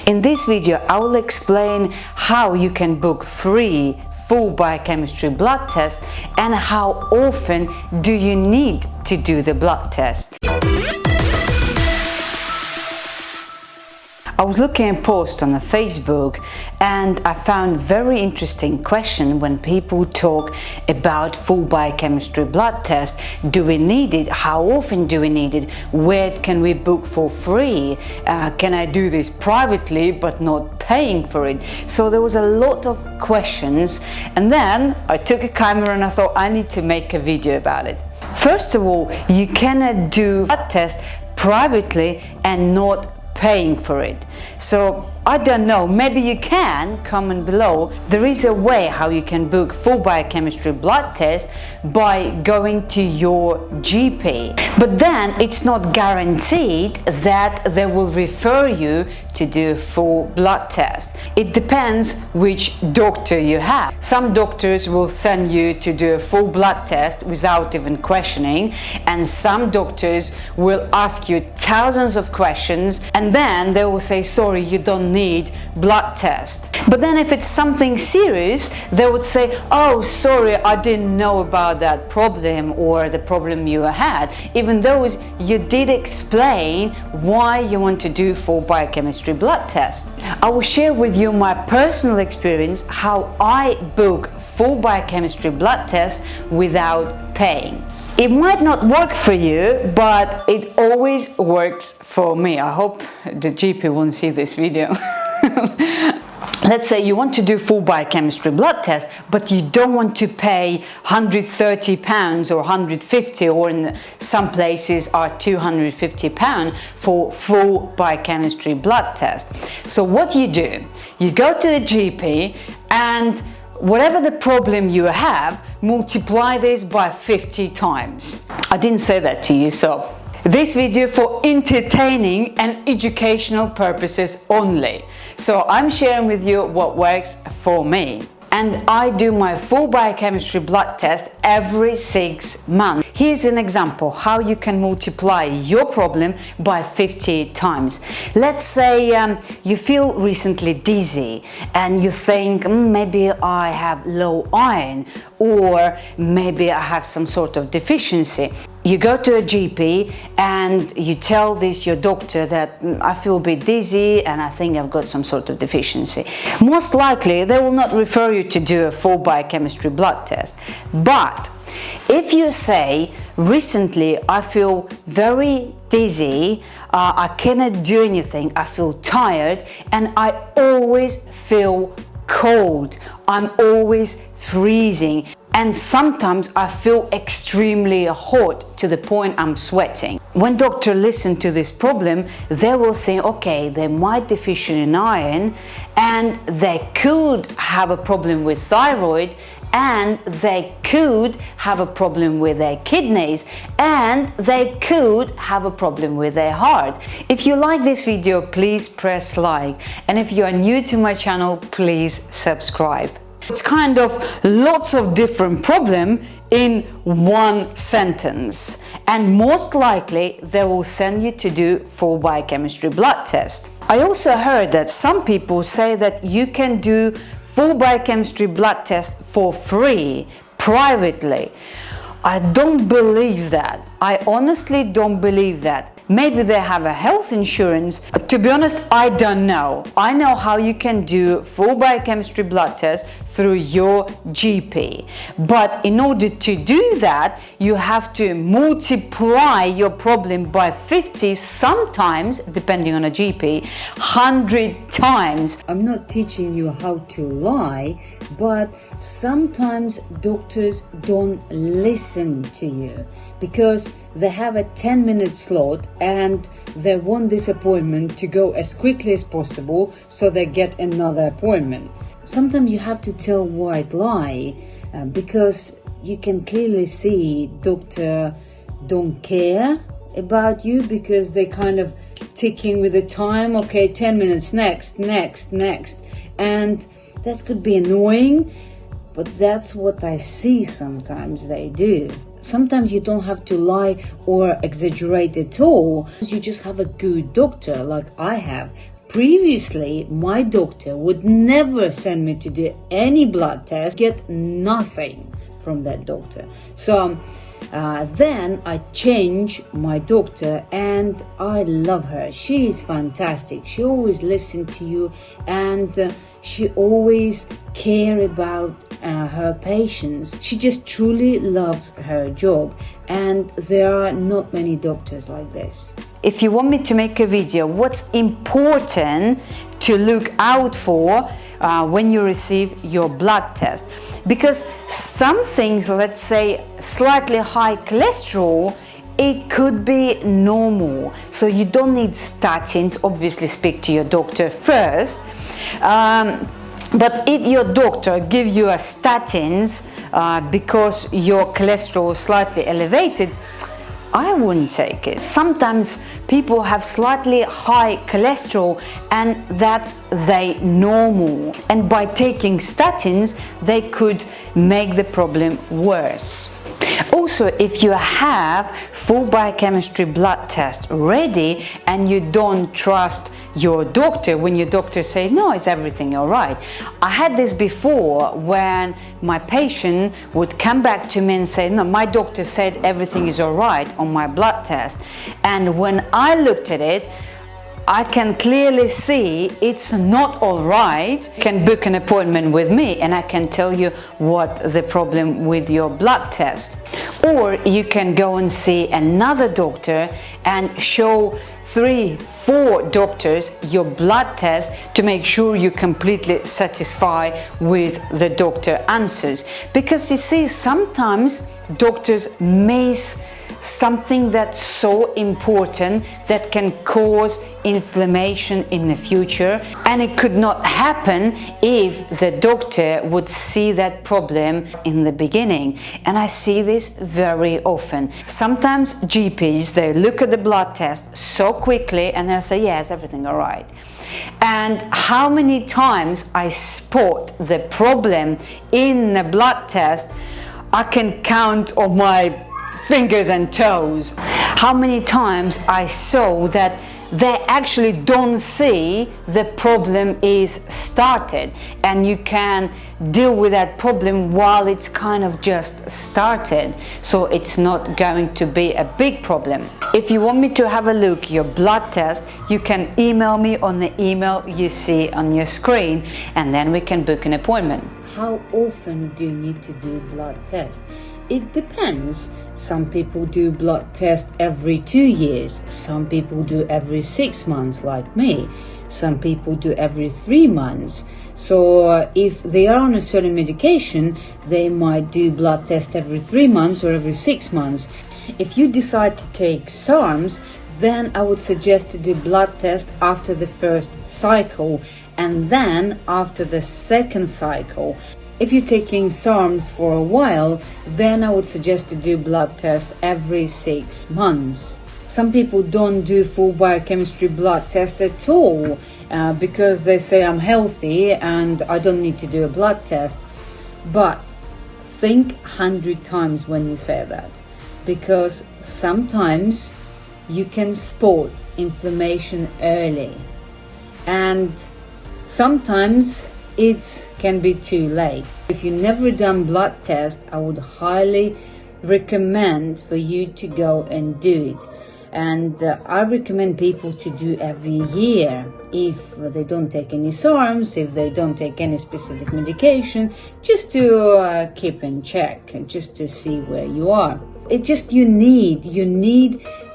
In this video, I will explain how you can book free full biochemistry blood test and how often do you need to do the blood test. I was looking at a post on the Facebook and I found very interesting question when people talk about full biochemistry blood test. Do we need it? How often do we need it? Where can we book for free? Can I do this privately but not paying for it? So there was a lot of questions, and then I took a camera and I thought I need to make a video about it. First of all, you cannot do blood test privately and not paying for it. So I don't know, maybe you can comment below. There is a way how you can book full biochemistry blood test by going to your GP, but then it's not guaranteed that they will refer you to do a full blood test. It depends which doctor you have. Some doctors will send you to do a full blood test without even questioning, and some doctors will ask you thousands of questions and then they will say, sorry, you don't need blood test. But then if it's something serious, they would say, oh, sorry, I didn't know about that problem or the problem you had, even though you did explain why you want to do full biochemistry blood test. I will share with you my personal experience how I book full biochemistry blood test without paying. It might not work for you, but it always works for me. I hope the GP won't see this video. Let's say you want to do full biochemistry blood test, but you don't want to pay £130 or 150, or in some places are £250 for full biochemistry blood test. So what you do, you go to a GP and whatever the problem you have, multiply this by 50 times. I didn't say that to you, so this video for entertaining and educational purposes only. So I'm sharing with you what works for me. And I do my full biochemistry blood test every 6 months. Here's an example how you can multiply your problem by 50 times. Let's say you feel recently dizzy and you think maybe I have low iron or maybe I have some sort of deficiency. You go to a GP and you tell your doctor that I feel a bit dizzy and I think I've got some sort of deficiency. Most likely they will not refer you to do a full biochemistry blood test. But if you say, recently I feel very dizzy, I cannot do anything, I feel tired and I always feel cold, I'm always freezing, and sometimes I feel extremely hot to the point I'm sweating. When doctors listen to this problem, they will think, okay, they might deficient in iron and they could have a problem with thyroid, and they could have a problem with their kidneys, and they could have a problem with their heart. If you like this video, please press like, and if you are new to my channel, please subscribe. It's kind of lots of different problems in one sentence, and most likely they will send you to do full biochemistry blood test. I also heard that some people say that you can do full biochemistry blood test for free, privately. I don't believe that. I honestly don't believe that. Maybe they have a health insurance. To be honest, I don't know. I know how you can do full biochemistry blood test through your GP. But in order to do that, you have to multiply your problem by 50, sometimes, depending on a GP, 100 times. I'm not teaching you how to lie, but sometimes doctors don't listen to you because they have a 10-minute slot and they want this appointment to go as quickly as possible, so they get another appointment. Sometimes you have to tell white lie because you can clearly see doctor don't care about you because they kind of ticking with the time. Okay, 10 minutes, next, and that could be annoying, but that's what I see sometimes they do. Sometimes you don't have to lie or exaggerate at all. You just have a good doctor like I have, Previously, my doctor would never send me to do any blood test, get nothing from that doctor. So then I changed my doctor, and I love her. She is fantastic. She always listens to you, and she always cares about her patients. She just truly loves her job, and there are not many doctors like this. If you want me to make a video, what's important to look out for when you receive your blood test? Because some things, let's say slightly high cholesterol, it could be normal. So you don't need statins. Obviously speak to your doctor first. But if your doctor gives you a statins because your cholesterol is slightly elevated, I wouldn't take it. Sometimes people have slightly high cholesterol, and that's they normal. And by taking statins, they could make the problem worse. Also, if you have full biochemistry blood test ready and you don't trust your doctor, when your doctor say no, is everything all right? I had this before when my patient would come back to me and say, no, my doctor said everything is all right on my blood test. And when I looked at it, I can clearly see it's not all right. You can book an appointment with me and I can tell you what the problem with your blood test. Or you can go and see another doctor and show 3-4 doctors your blood test to make sure you're completely satisfied with the doctor answers. Because you see, sometimes doctors miss something that's so important that can cause inflammation in the future, and it could not happen if the doctor would see that problem in the beginning. And I see this very often. Sometimes GPs, they look at the blood test so quickly and they'll say, yes, everything all right. And how many times I spot the problem in the blood test, I can count on my fingers and toes. How many times I saw that they actually don't see the problem is started, and you can deal with that problem while it's kind of just started, so it's not going to be a big problem. If you want me to have a look at your blood test, you can email me on the email you see on your screen, and then we can book an appointment. How often do you need to do blood tests? It depends. Some people do blood tests every 2 years. Some people do every 6 months, like me. Some people do every 3 months. So if they are on a certain medication, they might do blood test every 3 months or every 6 months. If you decide to take Sarms, then I would suggest to do blood test after the first cycle and then after the second cycle. If you're taking Sarms for a while, then I would suggest to do blood test every 6 months. Some people don't do full biochemistry blood test at all because they say I'm healthy and I don't need to do a blood test. But think 100 times when you say that, because sometimes you can spot inflammation early, and sometimes it can be too late. If you've never done blood test, I would highly recommend for you to go and do it. And I recommend people to do every year if they don't take any Sarms, if they don't take any specific medication, just to keep in check and just to see where you are. It just you need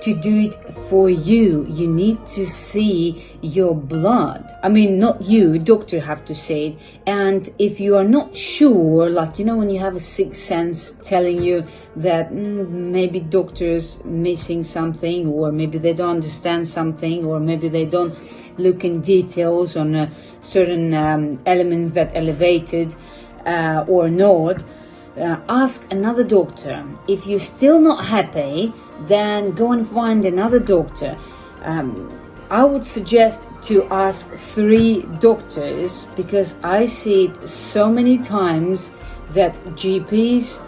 to do it for you. You need to see your blood. I mean, not you, doctor have to say it. And if you are not sure, like, you know, when you have a sixth sense telling you that maybe doctor's missing something, or maybe they don't understand something, or maybe they don't look in details on certain elements that elevated or not, ask another doctor. If you're still not happy, then go and find another doctor. I would suggest to ask 3 doctors, because I see it so many times that GPs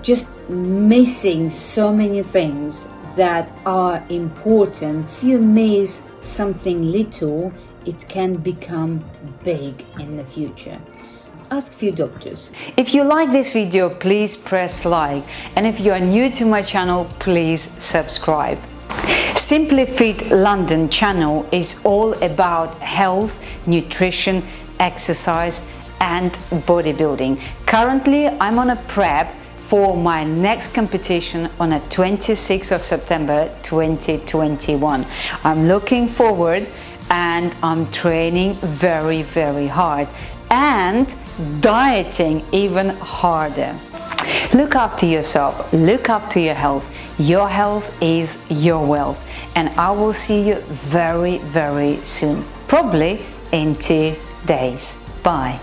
just missing so many things that are important. If you miss something little, it can become big in the future. Ask few doctors. If you like this video, please press like, and if you are new to my channel, please subscribe. SimplyFit London channel is all about health, nutrition, exercise and bodybuilding. Currently I'm on a prep for my next competition on the 26th of September 2021. I'm looking forward and I'm training very, very hard and dieting even harder. Look after yourself, look after your health. Your health is your wealth, and I will see you very, very soon, probably in 2 days. Bye.